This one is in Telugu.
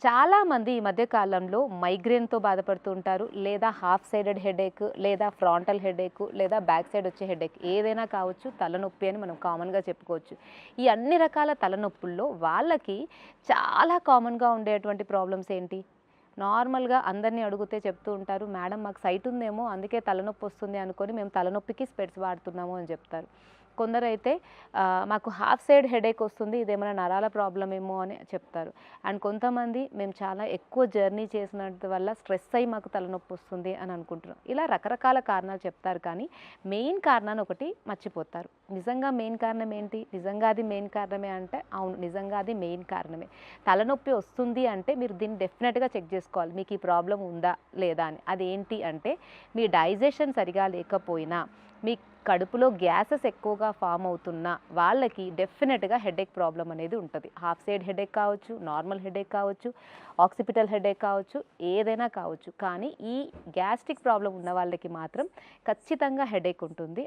చాలామంది ఈ మధ్య కాలంలో మైగ్రేన్‌తో బాధపడుతూ ఉంటారు. లేదా హాఫ్ సైడెడ్ హెడేక్, లేదా ఫ్రాంటల్ హెడేక్, లేదా బ్యాక్ సైడ్ వచ్చే హెడేక్ ఏదైనా కావచ్చు. తలనొప్పి అని మనం కామన్‌గా చెప్పుకోవచ్చు. ఈ అన్ని రకాల తలనొప్పుల్లో వాళ్ళకి చాలా కామన్‌గా ఉండేటువంటి ప్రాబ్లమ్స్ ఏంటి? నార్మల్‌గా అందరిని అడిగితే చెప్తూ ఉంటారు. మేడం మాకు సైట్ ఉందేమో అందుకే తలనొప్పి వస్తుంది అనుకోని మేము తలనొప్పికి స్పెట్స్ వాడుతున్నాము అని చెప్తారు. కొందరైతే మాకు హాఫ్ సైడ్ హెడేక్ వస్తుంది. ఇదేమైనా నరాల ప్రాబ్లమ్ ఏమో అని చెప్తారు. అండ్ కొంతమంది మేము చాలా ఎక్కువ జర్నీ చేసినందు వల్ల స్ట్రెస్ అయ్యి మాకు తలనొప్పి వస్తుంది అని అనుకుంటున్నాం. ఇలా రకరకాల కారణాలు చెప్తారు కానీ మెయిన్ కారణాన్ని ఒకటి మర్చిపోతారు. నిజంగా మెయిన్ కారణం ఏంటి? నిజంగా అది మెయిన్ కారణమే అంటే అవును. నిజంగా అది మెయిన్ కారణమే. తలనొప్పి వస్తుంది అంటే మీరు దీన్ని డెఫినెట్‌గా చెక్ చేసుకోవాలి. మీకు ఈ ప్రాబ్లమ్ ఉందా? లేదా అని. అదేంటి అంటే మీ డైజెషన్ సరిగా లేకపోయినా, మీ కడుపులో గ్యాసెస్ ఎక్కువగా ఫామ్ అవుతున్న వాళ్ళకి డెఫినెట్‌గా హెడేక్ ప్రాబ్లమ్ అనేది ఉంటది. హాఫ్ సైడ్ హెడేక్ కావచ్చు, నార్మల్ హెడేక్ కావచ్చు, ఆక్సిపిటల్ హెడేక్ కావచ్చు, ఏదైనా కావచ్చు. కానీ ఈ గ్యాస్ట్రిక్ ప్రాబ్లమ్ ఉన్న వాళ్ళకి మాత్రం ఖచ్చితంగా హెడేక్ ఉంటుంది.